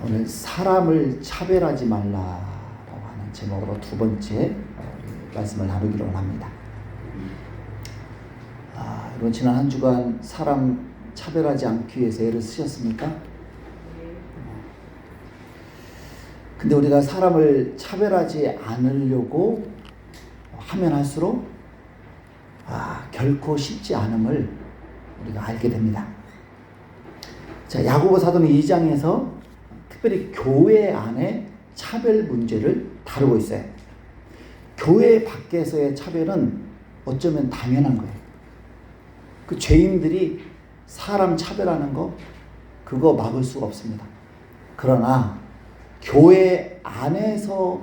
오늘 사람을 차별하지 말라라고 하는 제목으로 두 번째 말씀을 나누기로 합니다. 여러분 지난 한 주간 사람 차별하지 않기 위해서 애를 쓰셨습니까? 근데 우리가 사람을 차별하지 않으려고 하면 할수록 결코 쉽지 않음을 우리가 알게 됩니다. 자, 야고보 사도는 2장에서 특별히 교회 안에 차별 문제를 다루고 있어요. 교회 밖에서의 차별은 어쩌면 당연한 거예요. 그 죄인들이 사람 차별하는 거 그거 막을 수가 없습니다. 그러나 교회 안에서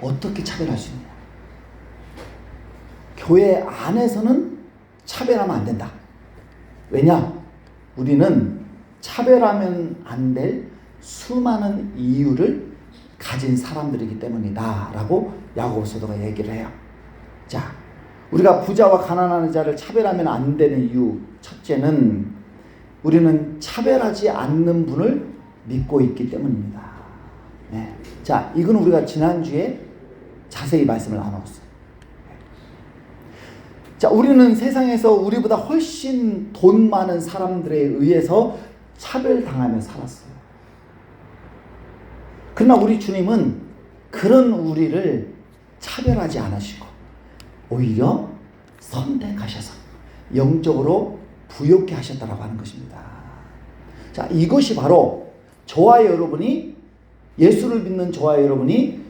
어떻게 차별할 수 있냐? 교회 안에서는 차별하면 안 된다. 왜냐? 우리는 차별하면 안 될 수많은 이유를 가진 사람들이기 때문이다 라고 야고보 사도가 얘기를 해요. 자, 우리가 부자와 가난한 자를 차별하면 안 되는 이유 첫째는 우리는 차별하지 않는 분을 믿고 있기 때문입니다. 네. 자, 이건 우리가 지난주에 자세히 말씀을 나눴어요. 자, 우리는 세상에서 우리보다 훨씬 돈 많은 사람들에 의해서 차별당하며 살았어요. 그러나 우리 주님은 그런 우리를 차별하지 않으시고 오히려 선택하셔서 영적으로 부욕케 하셨다라고 하는 것입니다. 자, 이것이 바로 저와 여러분이 예수를 믿는 저와 여러분이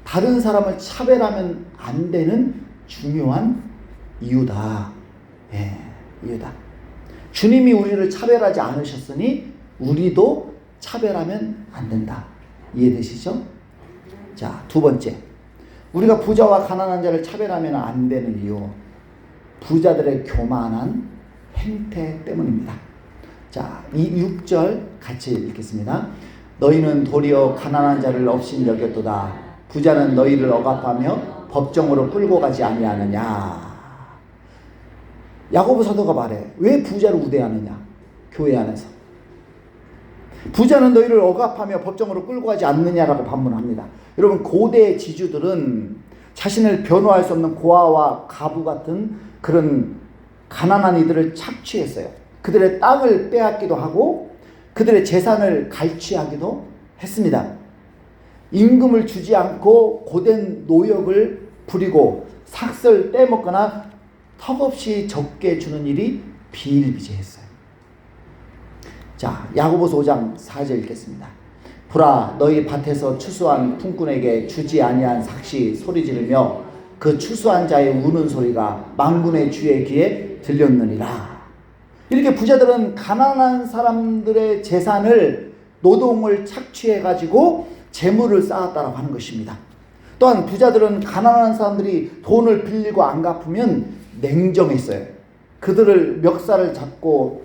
다른 사람을 차별하면 안 되는 중요한 이유다. 예, 이유다. 주님이 우리를 차별하지 않으셨으니 우리도 차별하면 안 된다. 이해되시죠? 자, 두 번째. 우리가 부자와 가난한 자를 차별하면 안 되는 이유. 부자들의 교만한 행태 때문입니다. 자, 이 6절 같이 읽겠습니다. 너희는 도리어 가난한 자를 업신 여겼도다. 부자는 너희를 억압하며 법정으로 끌고 가지 아니하느냐. 야고보 사도가 말해. 왜 부자를 우대하느냐? 교회 안에서. 부자는 너희를 억압하며 법정으로 끌고 가지 않느냐라고 반문합니다. 여러분, 고대 지주들은 자신을 변호할 수 없는 고아와 가부 같은 그런 가난한 이들을 착취했어요. 그들의 땅을 빼앗기도 하고 그들의 재산을 갈취하기도 했습니다. 임금을 주지 않고 고된 노역을 부리고 삭설 떼먹거나 턱없이 적게 주는 일이 비일비재했어요. 자, 야고보서 5장 4절 읽겠습니다. 보라, 너희 밭에서 추수한 품꾼에게 주지 아니한 삭시 소리 지르며 그 추수한 자의 우는 소리가 만군의 주의 귀에 들렸느니라. 이렇게 부자들은 가난한 사람들의 재산을 노동을 착취해가지고 재물을 쌓았다라고 하는 것입니다. 또한 부자들은 가난한 사람들이 돈을 빌리고 안 갚으면 냉정했어요. 그들을 멱살을 잡고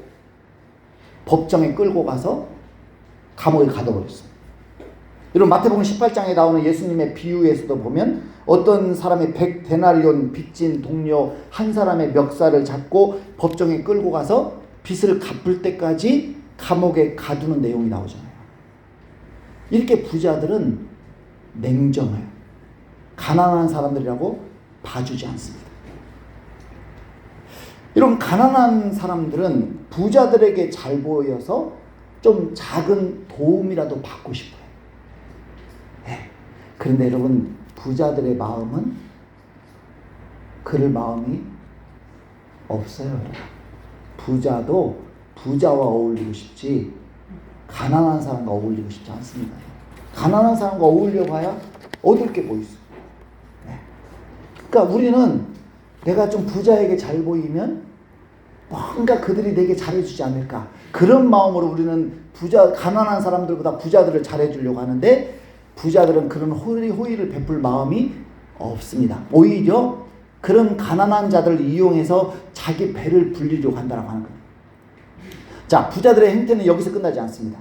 법정에 끌고 가서 감옥에 가둬버렸어요. 여러분, 마태복음 18장에 나오는 예수님의 비유에서도 보면 어떤 사람의 100데나리온 빚진 동료 한 사람의 멱살을 잡고 법정에 끌고 가서 빚을 갚을 때까지 감옥에 가두는 내용이 나오잖아요. 이렇게 부자들은 냉정해요. 가난한 사람들이라고 봐주지 않습니다. 여러분, 가난한 사람들은 부자들에게 잘 보여서 좀 작은 도움이라도 받고 싶어요. 네. 그런데 여러분, 부자들의 마음은 그럴 마음이 없어요. 부자도 부자와 어울리고 싶지 가난한 사람과 어울리고 싶지 않습니다. 가난한 사람과 어울려 봐야 얻을 게 뭐 있어요. 네. 그러니까 우리는 내가 좀 부자에게 잘 보이면 뭔가 그들이 내게 잘해주지 않을까. 그런 마음으로 우리는 가난한 사람들보다 부자들을 잘해주려고 하는데 부자들은 그런 호의를 베풀 마음이 없습니다. 오히려 그런 가난한 자들을 이용해서 자기 배를 불리려고 한다고 하는 거예요. 자, 부자들의 행태는 여기서 끝나지 않습니다.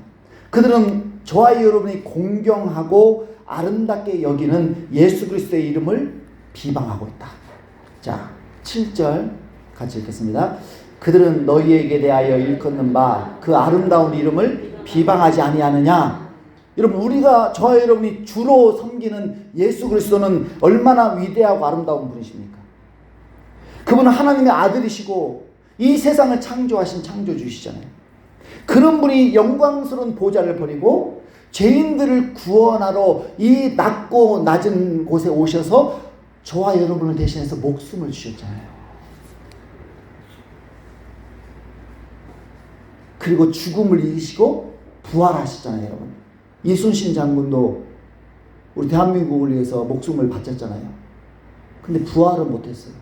그들은 저와 여러분이 공경하고 아름답게 여기는 예수 그리스도의 이름을 비방하고 있다. 자, 7절 같이 읽겠습니다. 그들은 너희에게 대하여 일컫는 바 그 아름다운 이름을 비방하지 아니하느냐. 여러분, 우리가 저와 여러분이 주로 섬기는 예수 그리스도는 얼마나 위대하고 아름다운 분이십니까? 그분은 하나님의 아들이시고 이 세상을 창조하신 창조주시잖아요. 그런 분이 영광스러운 보좌를 버리고 죄인들을 구원하러 이 낮고 낮은 곳에 오셔서 저와 여러분을 대신해서 목숨을 주셨잖아요. 그리고 죽음을 이기시고 부활하셨잖아요, 여러분. 이순신 장군도 우리 대한민국을 위해서 목숨을 바쳤잖아요. 근데 부활은 못했어요.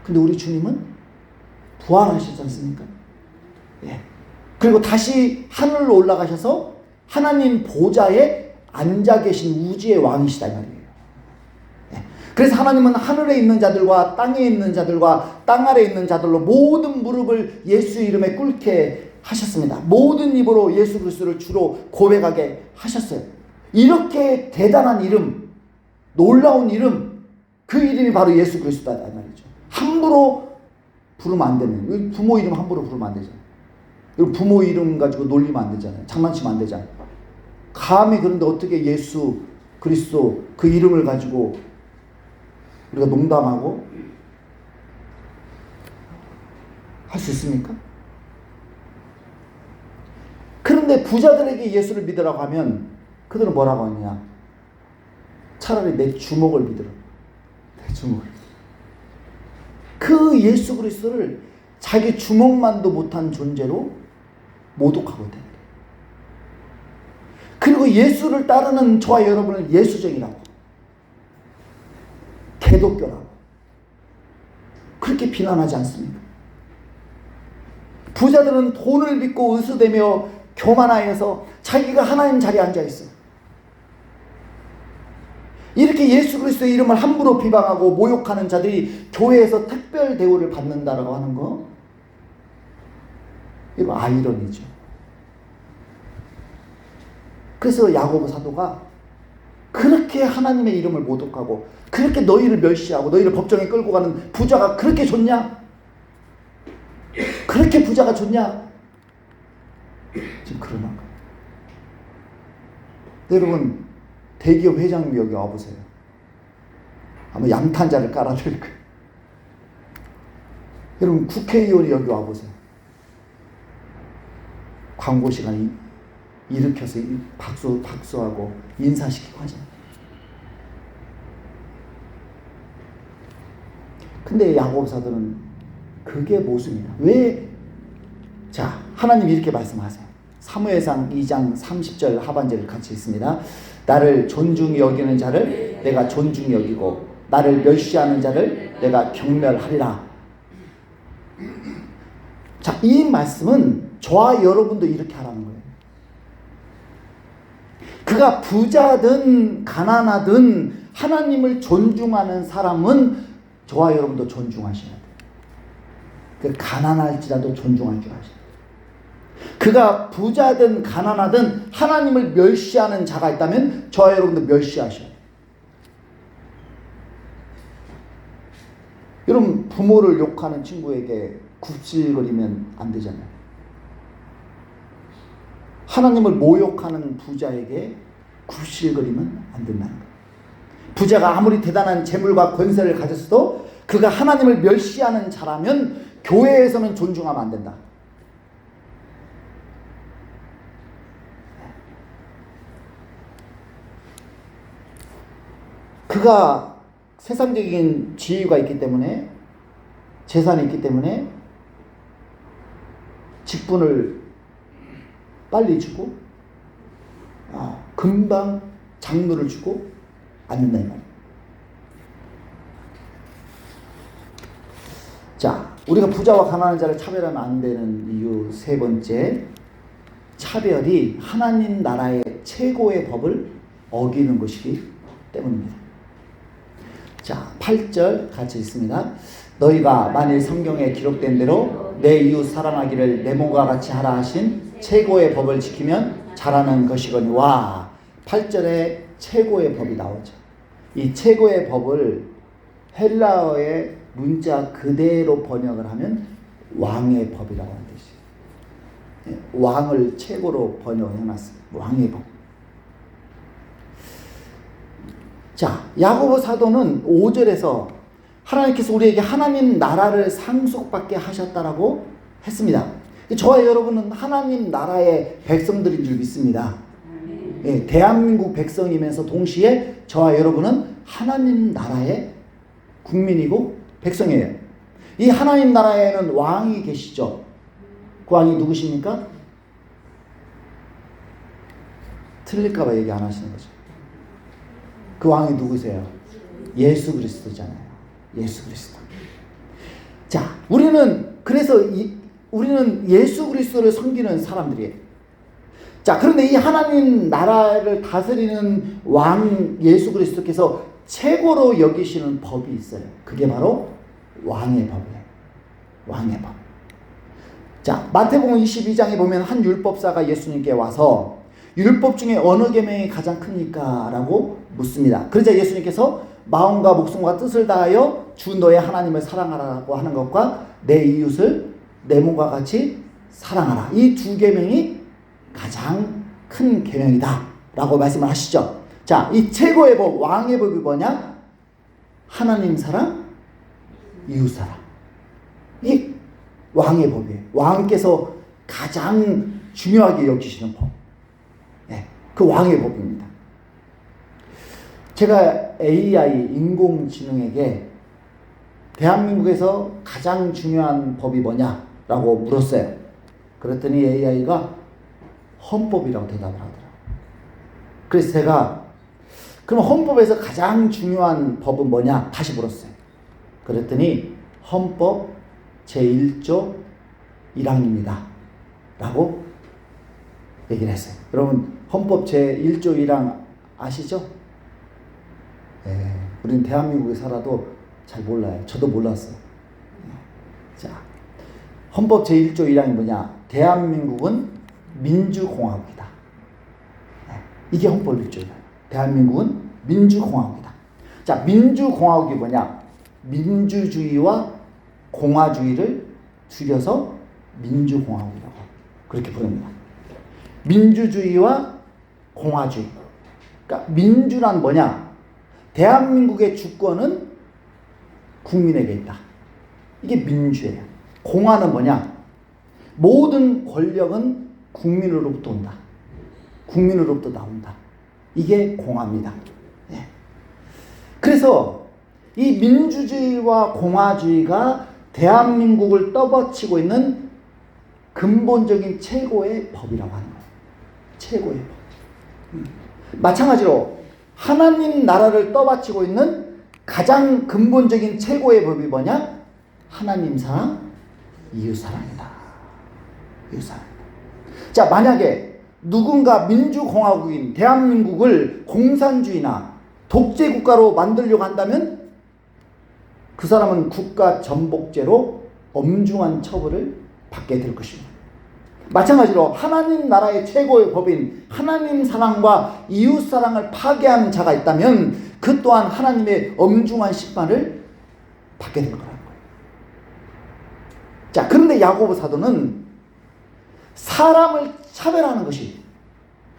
근데 우리 주님은 부활하셨지 않습니까? 예. 그리고 다시 하늘로 올라가셔서 하나님 보좌에 앉아 계신 우주의 왕이시다 이 말이에요. 예. 그래서 하나님은 하늘에 있는 자들과 땅에 있는 자들과 땅 아래에 있는 자들로 모든 무릎을 예수 이름에 꿇게 하셨습니다. 모든 입으로 예수 그리스도를 주로 고백하게 하셨어요. 이렇게 대단한 이름, 놀라운 이름, 그 이름이 바로 예수 그리스도다 이 말이죠. 함부로 부르면 안 되는, 부모 이름 함부로 부르면 안 되잖아요. 부모 이름 가지고 놀리면 안 되잖아요. 장난치면 안 되잖아요. 감히 그런데 어떻게 예수 그리스도 그 이름을 가지고 우리가 농담하고 할 수 있습니까? 그런데 부자들에게 예수를 믿으라고 하면 그들은 뭐라고 하느냐? 차라리 내 주먹을 믿으라. 내 주먹을. 그 예수 그리스도를 자기 주먹만도 못한 존재로 모독하거든. 그리고 예수를 따르는 저와 여러분을 예수쟁이라고, 개독교라고 그렇게 비난하지 않습니까? 부자들은 돈을 믿고 의수되며 교만하여서 자기가 하나님 자리에 앉아있어요. 이렇게 예수 그리스도의 이름을 함부로 비방하고 모욕하는 자들이 교회에서 특별 대우를 받는다라고 하는 거, 이거 아이러니죠. 그래서 야고보 사도가 그렇게 하나님의 이름을 모독하고 그렇게 너희를 멸시하고 너희를 법정에 끌고 가는 부자가 그렇게 좋냐? 그렇게 부자가 좋냐? 지금 그러는 거예요. 여러분, 대기업 회장님 여기 와보세요. 아마 양탄자를 깔아드릴 거예요. 여러분, 국회의원이 여기 와보세요. 광고 시간에 일으켜서 박수하고 인사시키고 하잖아요. 근데 야고보사도는 그게 모순이야. 왜? 자, 하나님 이렇게 말씀하세요. 사무엘상 2장 30절 하반절을 같이 읽습니다. 나를 존중히 여기는 자를 내가 존중히 여기고 나를 멸시하는 자를 내가 경멸하리라. 자, 이 말씀은 저와 여러분도 이렇게 하라는 거예요. 그가 부자든 가난하든 하나님을 존중하는 사람은 저와 여러분도 존중하셔야 돼요. 그 가난할지라도 존중할 줄 아셔야 돼요. 그가 부자든 가난하든 하나님을 멸시하는 자가 있다면 저와 여러분도 멸시하셔야 돼요. 여러분, 부모를 욕하는 친구에게 굽실거리면 안 되잖아요. 하나님을 모욕하는 부자에게 굽실거리면 안 된다는 거예요. 부자가 아무리 대단한 재물과 권세를 가졌어도 그가 하나님을 멸시하는 자라면 교회에서는 존중하면 안 된다. 그가 세상적인 지위가 있기 때문에, 재산이 있기 때문에 직분을 빨리 주고 금방 장로를 주고 않는다 이 말이에요. 자, 우리가 부자와 가난한 자를 차별하면 안 되는 이유 세 번째, 차별이 하나님 나라의 최고의 법을 어기는 것이기 때문입니다. 자, 8절 같이 읽습니다. 너희가 만일 성경에 기록된 대로 내 이웃 사랑하기를 내 몸과 같이 하라 하신 최고의 법을 지키면 잘하는 것이거니와. 8절에 최고의 법이 나오죠. 이 최고의 법을 헬라어의 문자 그대로 번역을 하면 왕의 법이라고 하는 뜻이에요. 왕을 최고로 번역해놨어요. 왕의 법. 자, 야고보 사도는 5절에서 하나님께서 우리에게 하나님 나라를 상속받게 하셨다라고 했습니다. 저와 여러분은 하나님 나라의 백성들인 줄 믿습니다. 예, 대한민국 백성이면서 동시에 저와 여러분은 하나님 나라의 국민이고 백성이에요. 이 하나님 나라에는 왕이 계시죠. 그 왕이 누구십니까? 틀릴까봐 얘기 안 하시는 거죠. 그 왕이 누구세요? 예수 그리스도잖아요. 예수 그리스도. 자, 우리는 예수 그리스도를 섬기는 사람들이에요. 자, 그런데 이 하나님 나라를 다스리는 왕 예수 그리스도께서 최고로 여기시는 법이 있어요. 그게 바로 왕의 법이에요. 왕의 법. 자, 마태복음 22장에 보면 한 율법사가 예수님께 와서 율법 중에 어느 계명이 가장 큽니까? 라고 묻습니다. 그러자 예수님께서 마음과 목숨과 뜻을 다하여 주 너의 하나님을 사랑하라고 하는 것과 내 이웃을 내 몸과 같이 사랑하라. 이 두 계명이 가장 큰 계명이다 라고 말씀을 하시죠. 자, 이 최고의 법, 왕의 법이 뭐냐? 하나님 사랑, 이웃 사랑. 이게 왕의 법이에요. 왕께서 가장 중요하게 여기시는 법. 네, 그 왕의 법입니다. 제가 AI, 인공지능에게 대한민국에서 가장 중요한 법이 뭐냐라고 물었어요. 그랬더니 AI가 헌법이라고 대답을 하더라고요. 그래서 제가 그럼 헌법에서 가장 중요한 법은 뭐냐? 다시 물었어요. 그랬더니 헌법 제1조 1항입니다. 라고 얘기를 했어요. 여러분 헌법 제1조 1항 아시죠? 네, 우리는 대한민국에 살아도 잘 몰라요. 저도 몰랐어요. 자, 헌법 제1조 1항이 뭐냐? 대한민국은 민주공화국이다. 네, 이게 헌법 1조예요. 대한민국은 민주공화국이다. 자, 민주공화국이 뭐냐? 민주주의와 공화주의를 줄여서 민주공화국이라고 그렇게 부릅니다. 민주주의와 공화주의. 그러니까 민주란 뭐냐? 대한민국의 주권은 국민에게 있다. 이게 민주예요. 공화는 뭐냐? 모든 권력은 국민으로부터 온다. 국민으로부터 나온다. 이게 공화입니다. 네. 그래서 이 민주주의와 공화주의가 대한민국을 떠받치고 있는 근본적인 최고의 법이라고 하는 거예요. 최고의 법. 마찬가지로 하나님 나라를 떠받치고 있는 가장 근본적인 최고의 법이 뭐냐? 하나님 사랑, 이웃 사랑이다. 이웃 사랑. 자, 만약에 누군가 민주공화국인 대한민국을 공산주의나 독재국가로 만들려고 한다면 그 사람은 국가 전복죄로 엄중한 처벌을 받게 될 것입니다. 마찬가지로 하나님 나라의 최고의 법인 하나님 사랑과 이웃 사랑을 파괴하는 자가 있다면 그 또한 하나님의 엄중한 심판을 받게 될 거라는 거예요. 자, 그런데 야고보 사도는 사람을 차별하는 것이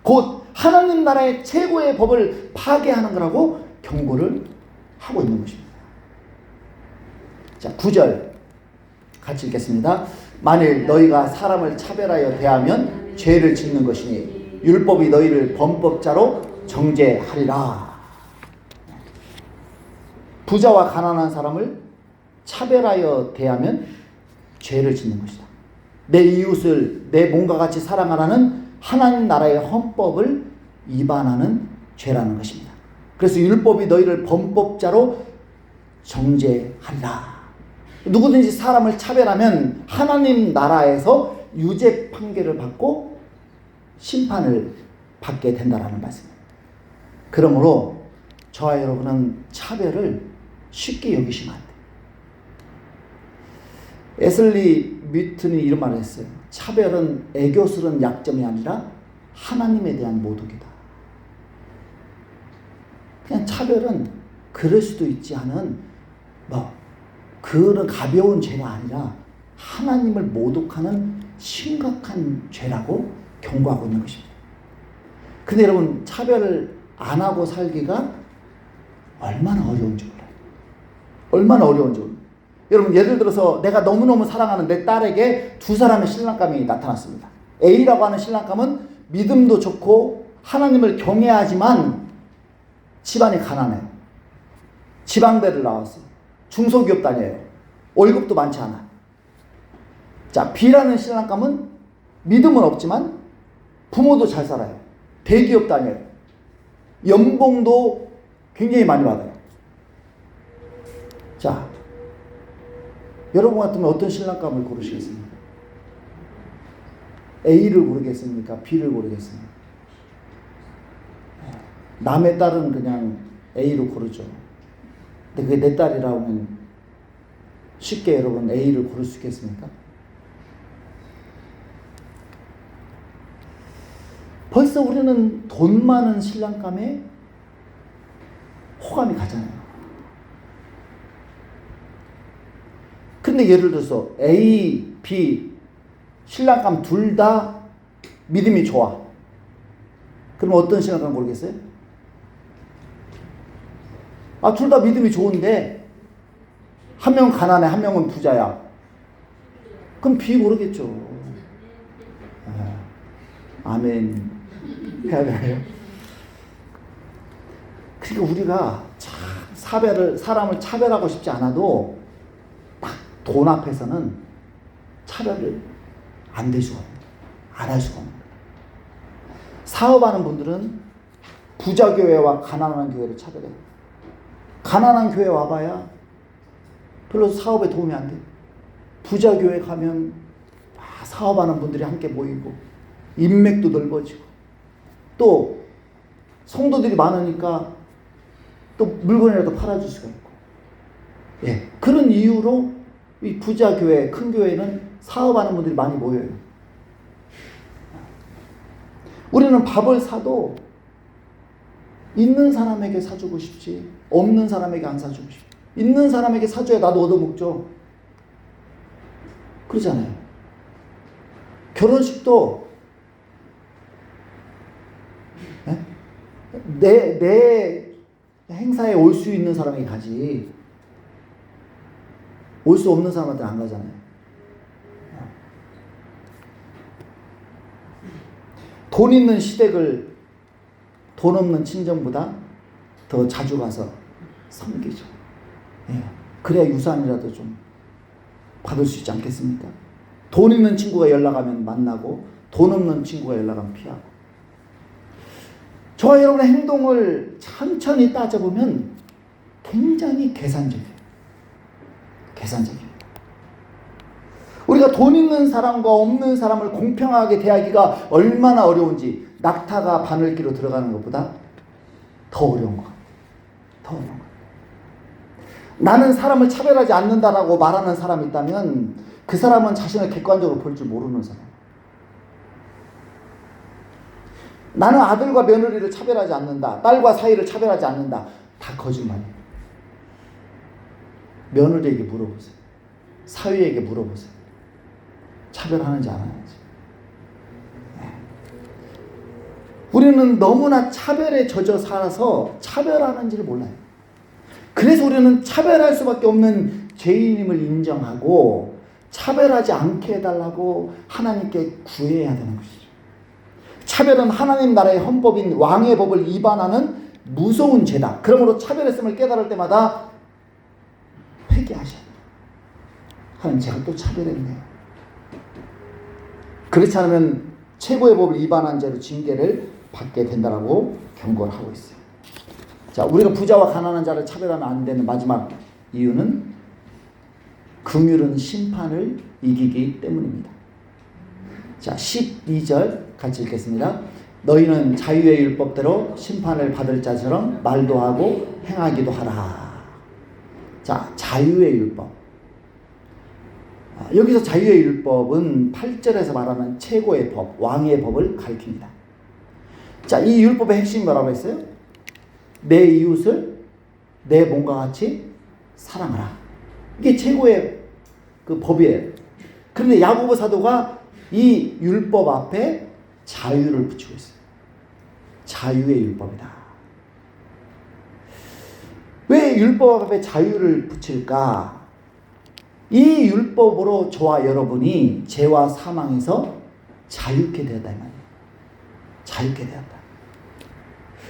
곧 하나님 나라의 최고의 법을 파괴하는 거라고 경고를 하고 있는 것입니다. 자, 9절 같이 읽겠습니다. 만일 너희가 사람을 차별하여 대하면 죄를 짓는 것이니 율법이 너희를 범법자로 정죄하리라. 부자와 가난한 사람을 차별하여 대하면 죄를 짓는 것이다. 내 이웃을 내 몸과 같이 사랑하라는 하나님 나라의 헌법을 위반하는 죄라는 것입니다. 그래서 율법이 너희를 범법자로 정죄하리라. 누구든지 사람을 차별하면 하나님 나라에서 유죄 판결을 받고 심판을 받게 된다라는 말씀입니다. 그러므로 저와 여러분은 차별을 쉽게 여기시면 안 돼요. 에슬리 뮤튼이 이런 말을 했어요. 차별은 애교스러운 약점이 아니라 하나님에 대한 모독이다. 그냥 차별은 그럴 수도 있지 않은 그런 가벼운 죄가 아니라 하나님을 모독하는 심각한 죄라고 경고하고 있는 것입니다. 근데 여러분, 차별을 안 하고 살기가 얼마나 어려운지 몰라요. 얼마나 어려운지 몰라요. 여러분, 예를 들어서 내가 너무너무 사랑하는 내 딸에게 두 사람의 신랑감이 나타났습니다. A라고 하는 신랑감은 믿음도 좋고 하나님을 경외하지만 집안이 가난해요. 지방대를 나왔어요. 중소기업 다녀요. 월급도 많지 않아요. 자, B라는 신랑감은 믿음은 없지만 부모도 잘 살아요. 대기업 다녀요. 연봉도 굉장히 많이 받아요. 자, 여러분 같으면 어떤 신랑감을 고르시겠습니까? A를 고르겠습니까? B를 고르겠습니까? 남의 딸은 그냥 A로 고르죠. 근데 그게 내 딸이라고 하면 쉽게 여러분 A를 고를 수 있겠습니까? 벌써 우리는 돈 많은 신랑감에 호감이 가잖아요. 근데 예를 들어서 A, B 신랑감 둘 다 믿음이 좋아. 그럼 어떤 신랑감 고르겠어요? 둘 다 믿음이 좋은데 한 명은 가난해, 한 명은 부자야. 그럼 B 고르겠죠. 아멘 해야 되나요? 그러니까 우리가 사람을 차별하고 싶지 않아도 딱 돈 앞에서는 차별을 안 될 수가 없는, 안 할 수가 없는. 사업하는 분들은 부자 교회와 가난한 교회를 차별해요. 가난한 교회 와봐야 별로 사업에 도움이 안 돼. 부자 교회 가면 사업하는 분들이 함께 모이고 인맥도 넓어지고 또 성도들이 많으니까 또 물건이라도 팔아줄 수가 있고, 예, 그런 이유로 이 부자 교회, 큰 교회는 사업하는 분들이 많이 모여요. 우리는 밥을 사도 있는 사람에게 사주고 싶지 없는 사람에게 안 사주고 싶지. 있는 사람에게 사줘야 나도 얻어먹죠. 그러잖아요. 결혼식도 내 행사에 올 수 있는 사람이 가지 올 수 없는 사람한테는 안 가잖아요. 돈 있는 시댁을 돈 없는 친정보다 더 자주 가서 섬기죠. 예. 그래야 유산이라도 좀 받을 수 있지 않겠습니까? 돈 있는 친구가 연락하면 만나고 돈 없는 친구가 연락하면 피하고. 저와 여러분의 행동을 천천히 따져보면 굉장히 계산적이에요. 계산적이에요. 우리가 돈 있는 사람과 없는 사람을 공평하게 대하기가 얼마나 어려운지 낙타가 바늘기로 들어가는 것보다 더 어려운 것 같아요. 더 어려운 것 같아요. 나는 사람을 차별하지 않는다라고 말하는 사람이 있다면 그 사람은 자신을 객관적으로 볼 줄 모르는 사람. 나는 아들과 며느리를 차별하지 않는다. 딸과 사이를 차별하지 않는다. 다 거짓말이에요. 며느리에게 물어보세요. 사위에게 물어보세요. 차별하는지 안 하는지. 우리는 너무나 차별에 젖어 살아서 차별하는지를 몰라요. 그래서 우리는 차별할 수밖에 없는 죄인임을 인정하고 차별하지 않게 해달라고 하나님께 구해야 되는 것이죠. 차별은 하나님 나라의 헌법인 왕의 법을 위반하는 무서운 죄다. 그러므로 차별했음을 깨달을 때마다 회개하셔야 돼요. 하나님, 제가 또 차별했네요. 그렇지 않으면 최고의 법을 위반한 죄로 징계를 받게 된다라고 경고를 하고 있어요. 자, 우리가 부자와 가난한 자를 차별하면 안 되는 마지막 이유는 긍휼은 심판을 이기기 때문입니다. 자, 12절 같이 읽겠습니다. 너희는 자유의 율법대로 심판을 받을 자처럼 말도 하고 행하기도 하라. 자, 자유의 율법. 여기서 자유의 율법은 8절에서 말하는 최고의 법, 왕의 법을 가리킵니다. 자, 이 율법의 핵심이 뭐라고 했어요? 내 이웃을 내 몸과 같이 사랑하라. 이게 최고의 그 법이에요. 그런데 야고보 사도가 이 율법 앞에 자유를 붙이고 있어요. 자유의 율법이다. 왜 율법 앞에 자유를 붙일까? 이 율법으로 저와 여러분이 죄와 사망에서 자유케 되었다 이 말이에요. 자유케 되었다.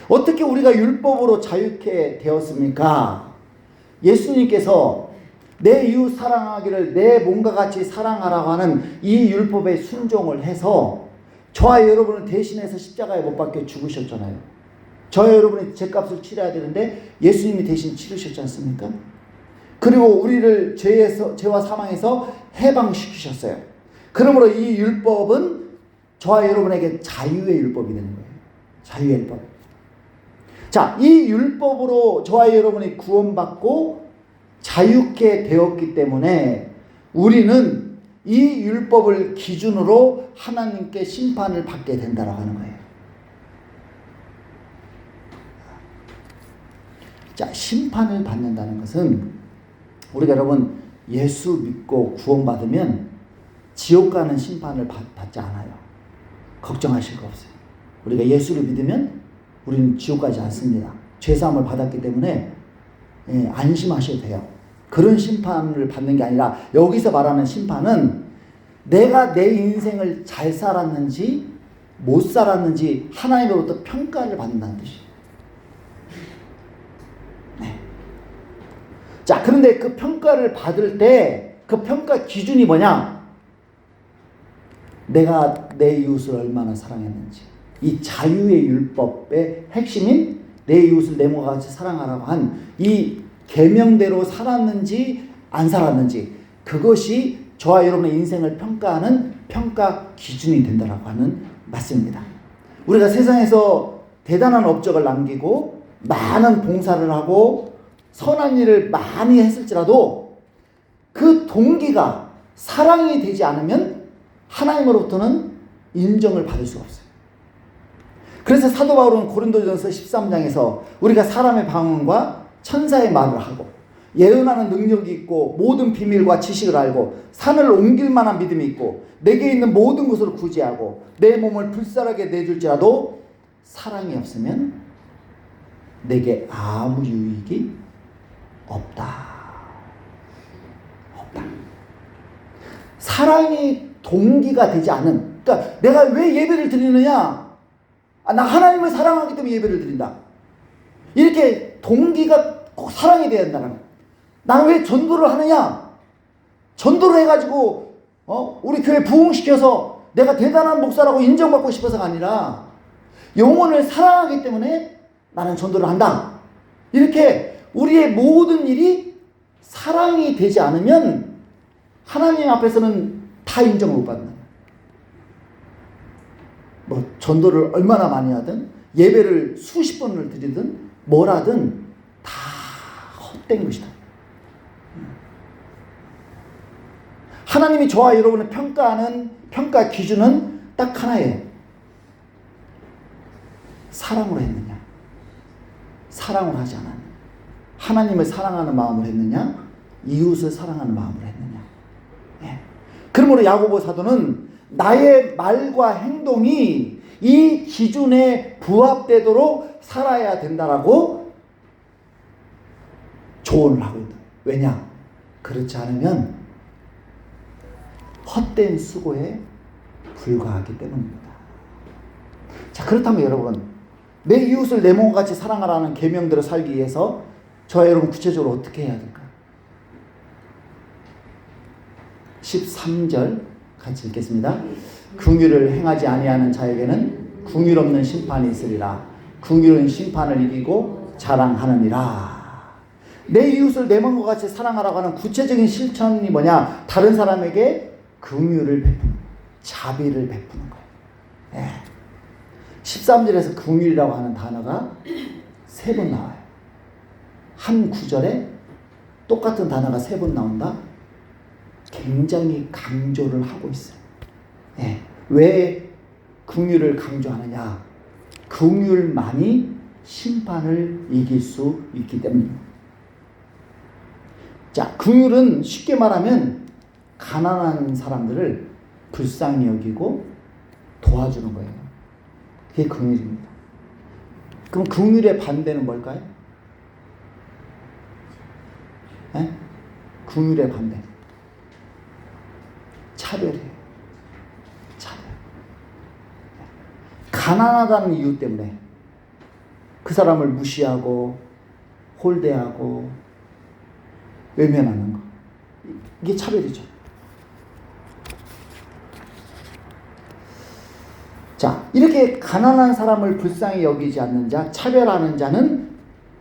어떻게 우리가 율법으로 자유케 되었습니까? 예수님께서 내 이웃 사랑하기를 내 몸과 같이 사랑하라고 하는 이 율법에 순종을 해서 저와 여러분을 대신해서 십자가에 못 박혀 죽으셨잖아요. 저와 여러분이 죄값을 치러야 되는데 예수님이 대신 치르셨지 않습니까? 그리고 우리를 죄와 사망에서 해방시키셨어요. 그러므로 이 율법은 저와 여러분에게 자유의 율법이 되는 거예요. 자유의 율법. 자, 이 율법으로 저와 여러분이 구원받고 자유케 되었기 때문에 우리는 이 율법을 기준으로 하나님께 심판을 받게 된다고 하는 거예요. 자, 심판을 받는다는 것은 우리가 여러분 예수 믿고 구원받으면 지옥 가는 심판을 받지 않아요. 걱정하실 거 없어요. 우리가 예수를 믿으면 우리는 지옥 가지 않습니다. 죄사함을 받았기 때문에 안심하셔도 돼요. 그런 심판을 받는 게 아니라 여기서 말하는 심판은 내가 내 인생을 잘 살았는지 못 살았는지 하나님으로부터 평가를 받는다는 뜻이에요. 네. 자, 그런데 그 평가를 받을 때 그 평가 기준이 뭐냐? 내가 내 이웃을 얼마나 사랑했는지. 이 자유의 율법의 핵심인 내 이웃을 내 몸과 같이 사랑하라고 한 이 계명대로 살았는지 안 살았는지, 그것이 저와 여러분의 인생을 평가하는 평가 기준이 된다라고 하는 말씀입니다. 우리가 세상에서 대단한 업적을 남기고 많은 봉사를 하고 선한 일을 많이 했을지라도 그 동기가 사랑이 되지 않으면 하나님으로부터는 인정을 받을 수가 없어요. 그래서 사도 바울은 고린도전서 13장에서 우리가 사람의 방언과 천사의 말을 하고 예언하는 능력이 있고 모든 비밀과 지식을 알고 산을 옮길 만한 믿음이 있고 내게 있는 모든 것을 구제하고 내 몸을 불살하게 내줄지라도 사랑이 없으면 내게 아무 유익이 없다. 사랑이 동기가 되지 않은, 그러니까 내가 왜 예배를 드리느냐? 나 하나님을 사랑하기 때문에 예배를 드린다. 이렇게 동기가 꼭 사랑이 되어야 된다는 거야. 나는 왜 전도를 하느냐? 전도를 해가지고 우리 교회 부흥시켜서 내가 대단한 목사라고 인정받고 싶어서가 아니라 영혼을 사랑하기 때문에 나는 전도를 한다. 이렇게 우리의 모든 일이 사랑이 되지 않으면 하나님 앞에서는 다 인정을 못 받는 거야. 뭐 전도를 얼마나 많이 하든 예배를 수십 번을 드리든 뭘 하든 다 헛된 것이다. 하나님이 저와 여러분을 평가하는 평가 기준은 딱 하나예요. 사랑으로 했느냐, 사랑으로 하지 않았느냐, 하나님을 사랑하는 마음으로 했느냐, 이웃을 사랑하는 마음으로 했느냐. 네. 그러므로 야고보 사도는 나의 말과 행동이 이 기준에 부합되도록 살아야 된다라고 조언을 하고 있다. 왜냐? 그렇지 않으면 헛된 수고에 불과하기 때문입니다. 자, 그렇다면 여러분, 내 이웃을 내 몸과 같이 사랑하라는 계명대로 살기 위해서 저와 여러분 구체적으로 어떻게 해야 될까? 13절 같이 읽겠습니다. 긍휼을 행하지 아니하는 자에게는 긍휼 없는 심판이 있으리라. 긍휼은 심판을 이기고 자랑하느니라. 내 이웃을 내 몸과 같이 사랑하라고 하는 구체적인 실천이 뭐냐? 다른 사람에게 긍휼을 베푸는, 자비를 베푸는 거예요. 네. 13절에서 긍휼이라고 하는 단어가 3번 나와요. 한 구절에 똑같은 단어가 3번 나온다? 굉장히 강조를 하고 있어요. 네. 왜 긍휼을 강조하느냐? 긍휼만이 심판을 이길 수 있기 때문입니다. 자, 긍휼은 쉽게 말하면 가난한 사람들을 불쌍히 여기고 도와주는 거예요. 그게 긍휼입니다. 그럼 긍휼의 반대는 뭘까요? 네? 긍휼의 반대. 차별이에요. 차별. 가난하다는 이유 때문에 그 사람을 무시하고 홀대하고 외면하는 거. 이게 차별이죠. 자, 이렇게 가난한 사람을 불쌍히 여기지 않는 자, 차별하는 자는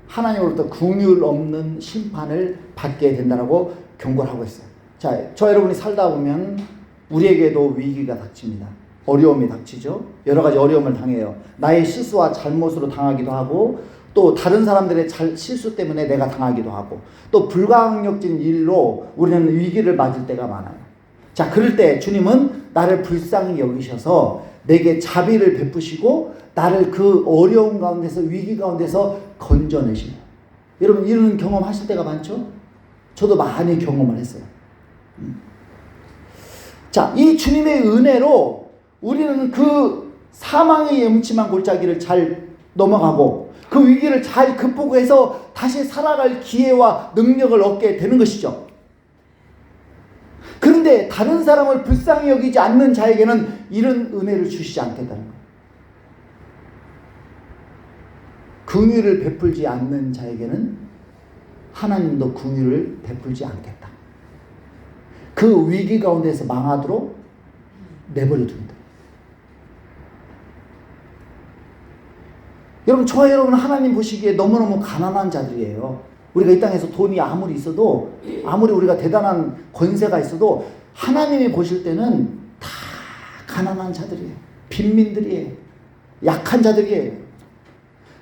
하나님으로부터 긍휼 없는 심판을 받게 된다라고 경고를 하고 있어요. 자, 저 여러분이 살다 보면 우리에게도 위기가 닥칩니다. 어려움이 닥치죠. 여러 가지 어려움을 당해요. 나의 실수와 잘못으로 당하기도 하고, 또 다른 사람들의 실수 때문에 내가 당하기도 하고, 또 불가항력진 일로 우리는 위기를 맞을 때가 많아요. 자, 그럴 때 주님은 나를 불쌍히 여기셔서 내게 자비를 베푸시고 나를 그 어려운 가운데서, 위기 가운데서 건져내시고. 여러분 이런 경험 하실 때가 많죠? 저도 많이 경험을 했어요. 자, 이 주님의 은혜로 우리는 그 사망의 음침한 골짜기를 잘 넘어가고 그 위기를 잘 극복해서 다시 살아갈 기회와 능력을 얻게 되는 것이죠. 그런데 다른 사람을 불쌍히 여기지 않는 자에게는 이런 은혜를 주시지 않겠다는 거예요. 긍휼을 베풀지 않는 자에게는 하나님도 긍휼을 베풀지 않겠다. 그 위기 가운데서 망하도록 내버려 둡니다. 여러분, 저와 여러분은 하나님 보시기에 너무너무 가난한 자들이에요. 우리가 이 땅에서 돈이 아무리 있어도, 아무리 우리가 대단한 권세가 있어도 하나님이 보실 때는 다 가난한 자들이에요. 빈민들이에요. 약한 자들이에요.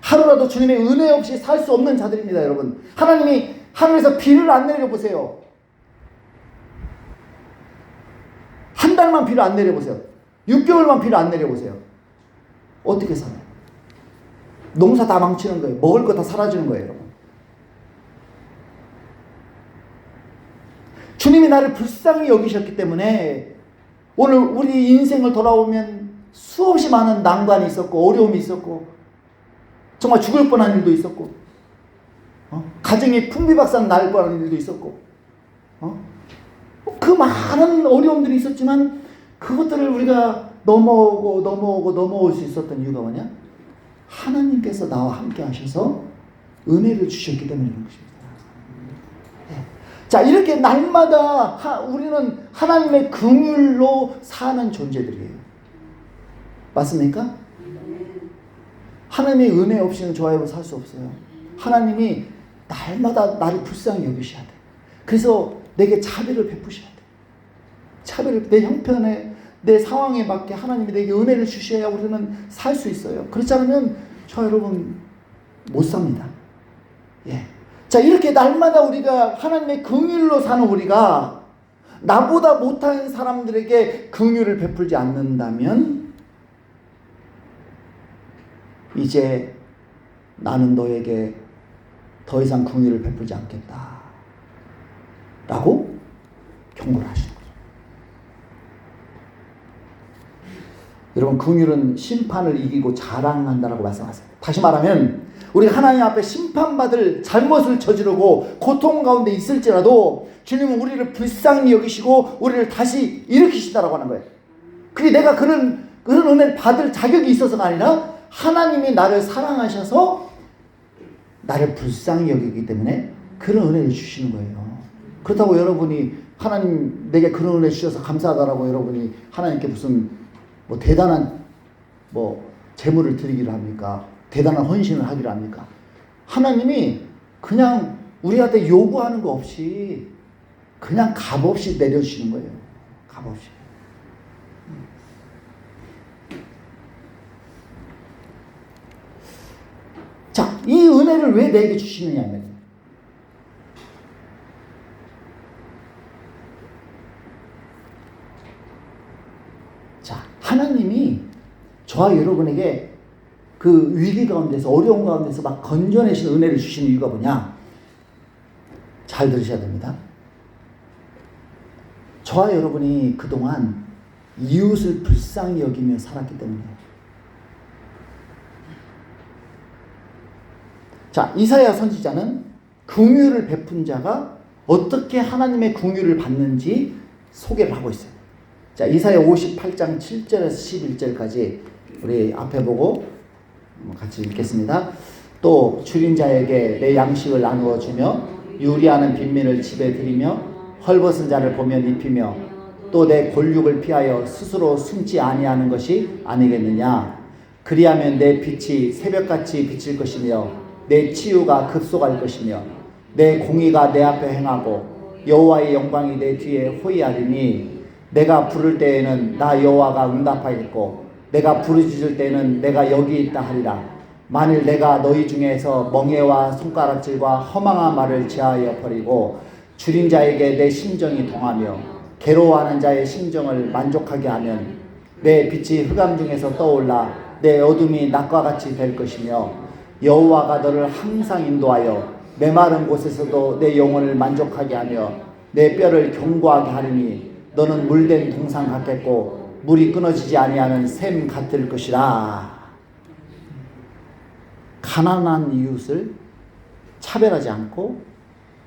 하루라도 주님의 은혜 없이 살 수 없는 자들입니다, 여러분. 하나님이 하늘에서 비를 안 내려보세요. 한 달만 비를 안 내려보세요. 6개월만 비를 안 내려보세요. 어떻게 살아요? 농사 다 망치는 거예요. 먹을 거 다 사라지는 거예요, 여러분. 주님이 나를 불쌍히 여기셨기 때문에 오늘 우리 인생을 돌아보면 수없이 많은 난관이 있었고 어려움이 있었고 정말 죽을 뻔한 일도 있었고 가정이 풍비박산 날 뻔한 일도 있었고 그 많은 어려움들이 있었지만 그것들을 우리가 넘어올 수 있었던 이유가 뭐냐? 하나님께서 나와 함께 하셔서 은혜를 주셨기 때문인 것입니다. 자, 이렇게 날마다 우리는 하나님의 긍휼로 사는 존재들이에요. 맞습니까? 하나님의 은혜 없이는 저와 여러분 살 수 없어요. 하나님이 날마다 나를 불쌍히 여기셔야 돼. 그래서 내게 자비를 베푸셔야 돼. 자비를, 내 형편에, 내 상황에 맞게 하나님이 내게 은혜를 주셔야 우리는 살 수 있어요. 그렇지 않으면 저 여러분 못 삽니다. 예. 자, 이렇게 날마다 우리가 하나님의 긍휼로 사는 우리가 나보다 못한 사람들에게 긍휼을 베풀지 않는다면 이제 나는 너에게 더 이상 긍휼을 베풀지 않겠다 라고 경고를 하시는 거죠. 여러분, 긍휼은 심판을 이기고 자랑한다라고 말씀하세요. 다시 말하면 우리가 하나님 앞에 심판받을 잘못을 저지르고 고통 가운데 있을지라도 주님은 우리를 불쌍히 여기시고 우리를 다시 일으키시다라고 하는 거예요. 그게 내가 그런 은혜를 받을 자격이 있어서가 아니라 하나님이 나를 사랑하셔서 나를 불쌍히 여기기 때문에 그런 은혜를 주시는 거예요. 그렇다고 여러분이 하나님 내게 그런 은혜 주셔서 감사하다라고 여러분이 하나님께 무슨 뭐 대단한 뭐 제물을 드리기를 합니까? 대단한 헌신을 하기를 합니까? 하나님이 그냥 우리한테 요구하는 거 없이 그냥 값없이 내려주시는 거예요. 값없이. 자, 이 은혜를 왜 내게 주시느냐면 자, 하나님이 저와 여러분에게 그 위기 가운데서 어려운 가운데서 막 건져내시는 은혜를 주시는 이유가 뭐냐? 잘 들으셔야 됩니다. 저와 여러분이 그동안 이웃을 불쌍히 여기며 살았기 때문이에요. 자, 이사야 선지자는 긍휼을 베푼 자가 어떻게 하나님의 긍휼을 받는지 소개를 하고 있어요. 자, 이사야 58장 7절에서 11절까지 우리 앞에 보고 같이 읽겠습니다. 또 줄인 자에게 내 양식을 나누어 주며 유리하는 빈민을 집에 들이며 헐벗은 자를 보며 입히며 또 내 골육을 피하여 스스로 숨지 아니하는 것이 아니겠느냐. 그리하면 내 빛이 새벽같이 비칠 것이며 내 치유가 급속할 것이며 내 공의가 내 앞에 행하고 여호와의 영광이 내 뒤에 호위하리니 내가 부를 때에는 나 여호와가 응답하겠고 내가 부르짖을 때에는 내가 여기 있다 하리라. 만일 내가 너희 중에서 멍에와 손가락질과 허망한 말을 제하여 버리고 줄인 자에게 내 심정이 동하며 괴로워하는 자의 심정을 만족하게 하면 내 빛이 흑암 중에서 떠올라 내 어둠이 낮과 같이 될 것이며 여호와가 너를 항상 인도하여 메마른 곳에서도 내 영혼을 만족하게 하며 내 뼈를 견고하게 하리니 너는 물된 동상 같겠고 물이 끊어지지 아니하는 샘 같을 것이라. 가난한 이웃을 차별하지 않고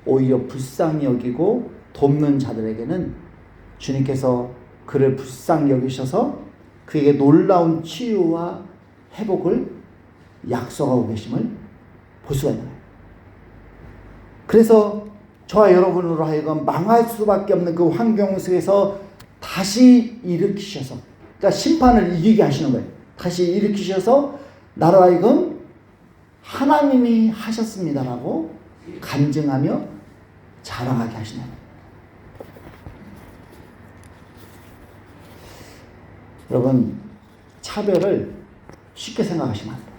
오히려 불쌍히 여기고 돕는 자들에게는 주님께서 그를 불쌍히 여기셔서 그에게 놀라운 치유와 회복을 약속하고 계심을 볼 수가 있는 거예요. 그래서 저와 여러분으로 하여금 망할 수밖에 없는 그 환경 속에서 다시 일으키셔서, 그러니까 심판을 이기게 하시는 거예요. 다시 일으키셔서 나로 하여금 하나님이 하셨습니다라고 간증하며 자랑하게 하시는 거예요. 여러분, 차별을 쉽게 생각하시면 안 돼요.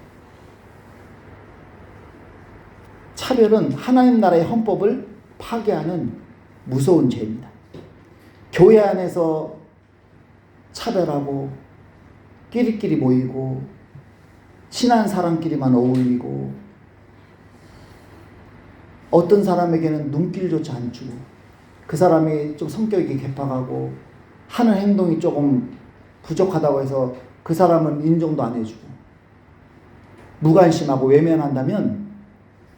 차별은 하나님 나라의 헌법을 파괴하는 무서운 죄입니다. 교회 안에서 차별하고 끼리끼리 모이고 친한 사람끼리만 어울리고 어떤 사람에게는 눈길조차 안 주고 그 사람이 좀 성격이 개팍하고 하는 행동이 조금 부족하다고 해서 그 사람은 인정도 안 해주고 무관심하고 외면한다면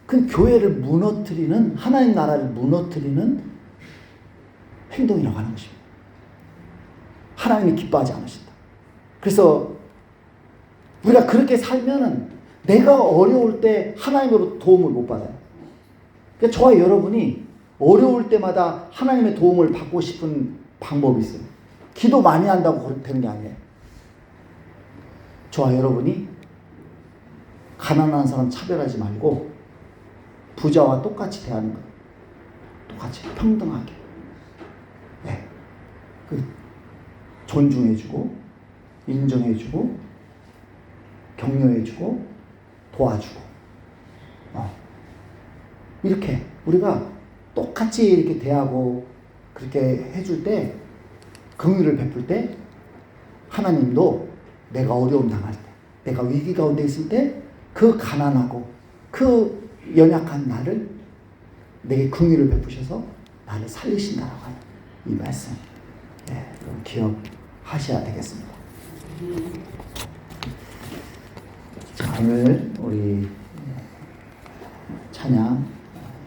그 교회를 무너뜨리는, 하나님 나라를 무너뜨리는 행동이라고 하는 것입니다. 하나님이 기뻐하지 않으신다. 그래서 우리가 그렇게 살면은 내가 어려울 때 하나님으로 도움을 못 받아요. 그러니까 저와 여러분이 어려울 때마다 하나님의 도움을 받고 싶은 방법이 있어요. 기도 많이 한다고 되는 게 아니에요. 저와 여러분이 가난한 사람 차별하지 말고 부자와 똑같이 대하는 것. 똑같이 평등하게. 네. 존중해주고 인정해주고 격려해주고 도와주고 이렇게 우리가 똑같이 이렇게 대하고 그렇게 해줄 때, 긍휼을 베풀 때 하나님도 내가 어려움 당할 때, 내가 위기 가운데 있을 때 그 가난하고 그 연약한 나를 내게 긍휼을 베푸셔서 나를 살리신다라고 하는 이 말씀, 기억하셔야 되겠습니다. 자, 오늘 우리 찬양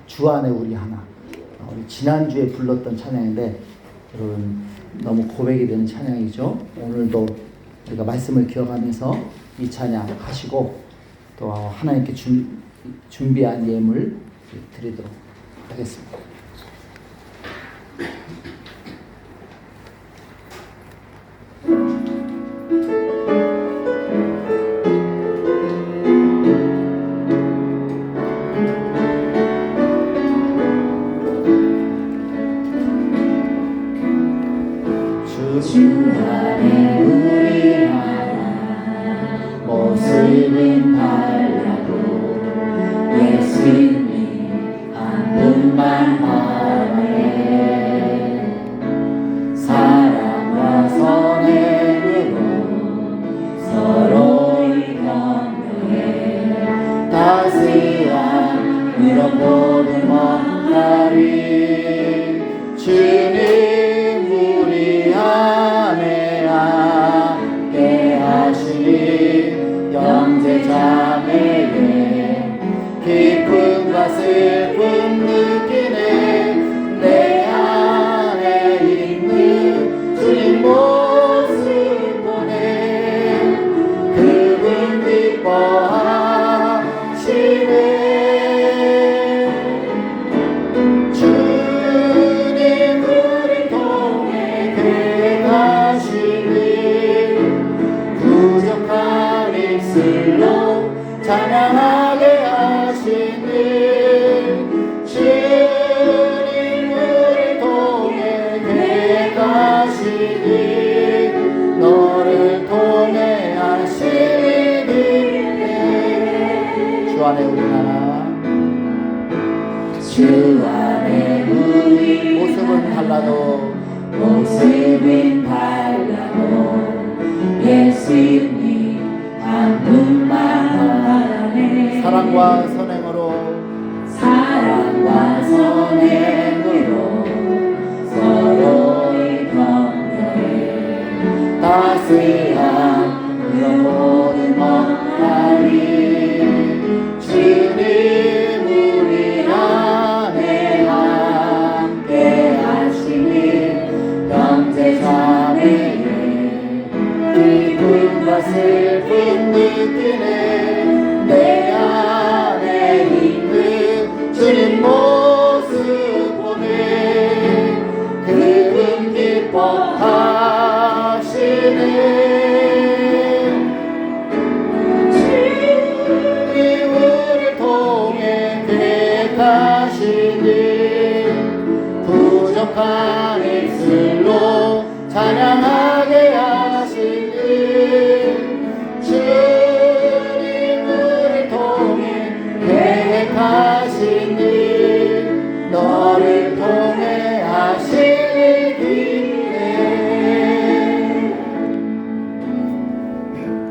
주 안에 우리 하나, 우리 지난주에 불렀던 찬양인데 여러분 너무 고백이 되는 찬양이죠. 오늘도 우리가 말씀을 기억하면서 이 찬양 하시고 또 하나님께 준비한 예물 드리도록 하겠습니다. 주 안에 우리 하나 모습은 달라도 예수님 한 분만 바라네. 사랑과 선행으로 서로를 격려해 따스한 그런 모든 먼 날이 주님 우리 안에 자매의 기쁨과 슬픔 느끼네. 내 안에 있는 주님 모습 보네. 그분 기뻐하시네. 주님 우리 통해 계획하시니 부족한 입술로 찬양하게 하시니. 주님 우리 통해 계획하시니 너를 통해 하시니. 주 안에 우리 나라 주 안에 우리 모습은 달라도 모습은 달라도 예수님 한 분만 하네. 사랑과 선행으로 사랑과 선행으로 서로의 격려에 따스한 그런 모든 것들이 주님 우리 안에 함께 하시니 형제 자매의 기쁨과 슬픔 느끼네. 내 안에 있는 주님 모습 보네. 그분 기뻐하시네. 주님 우리를 통해 계획하시니 부족한 입술로 찬양하